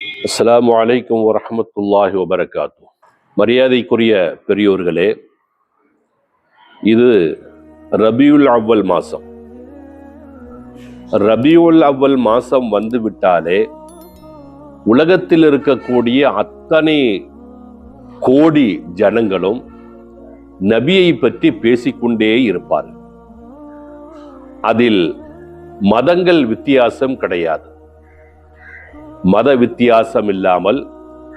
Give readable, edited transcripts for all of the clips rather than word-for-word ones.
அஸ்ஸலாமு அலைக்கும் வரஹ்மத்துல்லாஹி வபரகாத்து. மரியாதைக்குரிய பெரியோர்களே, இது ரபியுல் அவ்வல் மாசம். ரபியுல் அவ்வல் மாசம் வந்து விட்டாலே உலகத்தில் இருக்கக்கூடிய அத்தனை கோடி ஜனங்களும் நபியை பற்றி பேசிக்கொண்டே இருப்பார்கள். அதில் மதங்கள் வித்தியாசம் கிடையாது. மத வித்தியாசம் இல்லாமல்,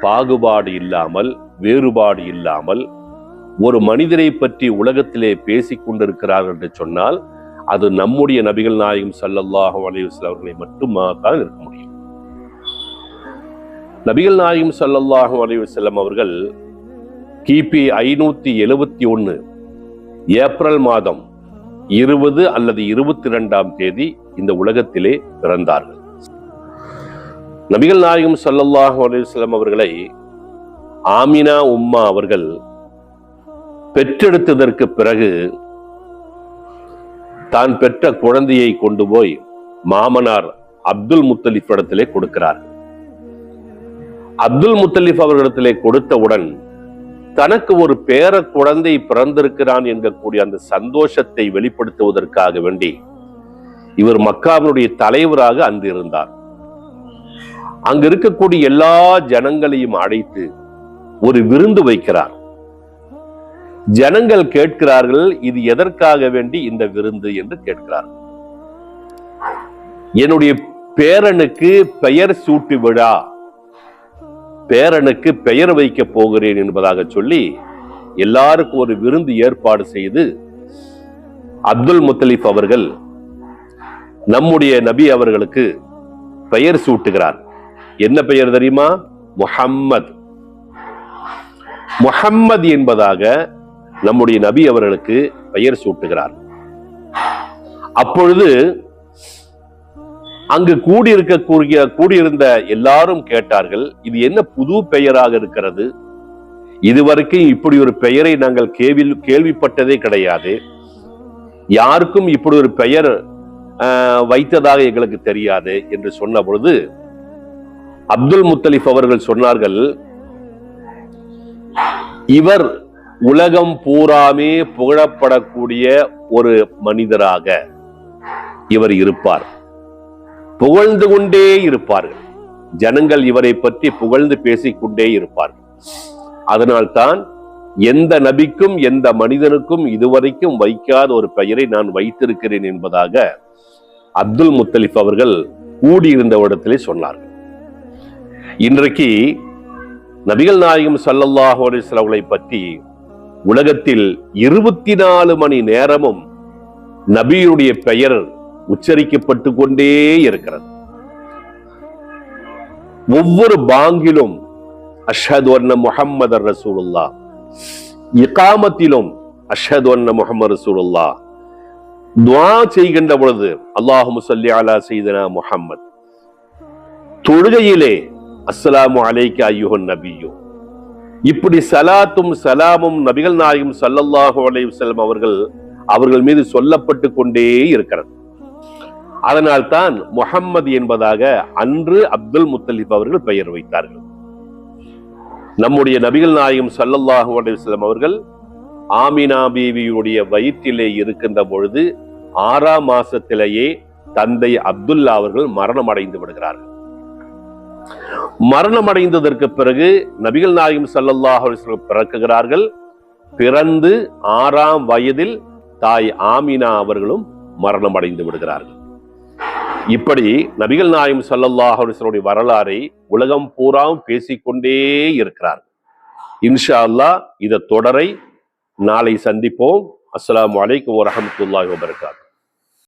பாகுபாடு இல்லாமல், வேறுபாடு இல்லாமல் ஒரு மனிதரை பற்றி உலகத்திலே பேசிக் கொண்டிருக்கிறார்கள் என்று சொன்னால் அது நம்முடைய நபிகள் நாயகம் ஸல்லல்லாஹு அலைஹி வஸல்லம் அவர்களை மட்டும்தான் இருக்க முடியும். நபிகள் நாயகம் ஸல்லல்லாஹு அலைஹி வஸல்லம் அவர்கள் கிபி 571 ஏப்ரல் மாதம் 20 அல்லது 22ஆம் தேதி இந்த உலகத்திலே பிறந்தார்கள். நபிகள் நாயகம் ஸல்லல்லாஹு அலைஹி வஸல்லம் அவர்களை ஆமினா உம்மா அவர்கள் பெற்றெடுத்ததற்கு பிறகு தான் பெற்ற குழந்தையை கொண்டு போய் மாமனார் அப்துல் முத்தலிப் இடத்திலே கொடுக்கிறார். அப்துல் முத்தலிப் அவர்களிடத்திலே கொடுத்தவுடன் தனக்கு ஒரு பேர குழந்தை பிறந்திருக்கிறான் என்கக்கூடிய அந்த சந்தோஷத்தை வெளிப்படுத்துவதற்காக வேண்டி இவர் மக்காவினுடைய தலைவராக அங்கு இருந்தார். அங்கு இருக்கக்கூடிய எல்லா ஜனங்களையும் அழைத்து ஒரு விருந்து வைக்கிறார். ஜனங்கள் கேட்கிறார்கள், இது எதற்காக வேண்டி இந்த விருந்து என்று கேட்கிறார்கள். என்னுடைய பேரனுக்கு பெயர் சூட்டு விழா, பேரனுக்கு பெயர் வைக்க போகிறேன் என்பதாக சொல்லி எல்லாருக்கும் ஒரு விருந்து ஏற்பாடு செய்து அப்துல் முத்தலிப் அவர்கள் நம்முடைய நபி அவர்களுக்கு பெயர் சூட்டுகிறார். என்ன பெயர் தெரியுமா? முஹம்மது. முஹம்மது என்பதாக நம்முடைய நபி அவர்களுக்கு பெயர் சூட்டுகிறார். அப்பொழுது அங்கு கூடியிருந்த எல்லாரும் கேட்டார்கள், இது என்ன புது பெயராக இருக்கிறது? இதுவரைக்கும் இப்படி ஒரு பெயரை நாங்கள் கேள்விப்பட்டதே கிடையாது. யாருக்கும் இப்படி ஒரு பெயர் வைத்ததாக எங்களுக்கு தெரியாது என்று சொன்ன பொழுது அப்துல் முத்தலிப் அவர்கள் சொன்னார்கள், இவர் உலகம் பூராமே புகழப்படக்கூடிய ஒரு மனிதராக இவர் இருப்பார், புகழ்ந்து கொண்டே இருப்பார்கள். ஜனங்கள் இவரை பற்றி புகழ்ந்து பேசிக்கொண்டே இருப்பார்கள். அதனால்தான் எந்த நபிக்கும் எந்த மனிதனுக்கும் இதுவரைக்கும் வைக்காத ஒரு பெயரை நான் வைத்திருக்கிறேன் என்பதாக அப்துல் முத்தலிப் அவர்கள் கூடியிருந்த இடத்திலே சொன்னார்கள். இன்றைக்கு நபிகள் நாயகம் ஸல்லல்லாஹு அலைஹி வஸல்லம் அவர்களை பற்றி உலகத்தில் 24 மணி நேரமும் நபியுடைய பெயர் உச்சரிக்கப்பட்டு கொண்டே இருக்கிறது. ஒவ்வொரு பாங்கிலும் அஷ்ஹது அன்ன முஹம்மதர் ரசூலுல்லாஹ், இகாமத்திலும் அஷ்ஹது அன்ன முஹம்மது ரசூலுல்லாஹ், துஆ செய்கின்ற பொழுது அல்லாஹும்ம ஸல்லி அலா சய்யிதினா முஹம்மத், தொழுகையிலே அஸ்ஸலாமு அலைக்க அய்யுஹன் நபியு, இப்படி சலாத்தும் சலாமும் நபிகள் நாயகம் ஸல்லல்லாஹு அலைஹி வஸல்லம் அவர்கள் மீது சொல்லப்பட்டு கொண்டே இருக்கிறது. அதனால் தான் முஹம்மது என்பதாக அன்று அப்துல் முத்தலிப் அவர்கள் பெயர் வைத்தார்கள். நம்முடைய நபிகள் நாயகம் ஸல்லல்லாஹு அலைஹி வஸல்லம் அவர்கள் ஆமினா பீவியுடைய வயிற்றிலே இருக்கின்ற பொழுது 6ஆம் மாசத்திலேயே தந்தை அப்துல்லா அவர்கள் மரணம் அடைந்து விடுகிறார்கள். மரணம் அடைந்ததற்கு பிறகு நபிகள் நாயகம் ஸல்லல்லாஹு அலைஹி வஸல்லம் பிறக்குகிறார்கள். பிறந்து 6ஆம் வயதில் தாய் ஆமினா அவர்களும் மரணம் அடைந்து விடுகிறார்கள். இப்படி நபிகள் நாயகம் ஸல்லல்லாஹு அலைஹி வஸல்லம் வரலாறை உலகம் பூராவும் பேசிக்கொண்டே இருக்கிறார். இன்ஷா அல்லாஹ் இந்த தொடரை நாளை சந்திப்போம். அஸ்ஸலாமு அலைக்கும் வரஹ்மத்துல்லாஹி வபரகாத்துஹு.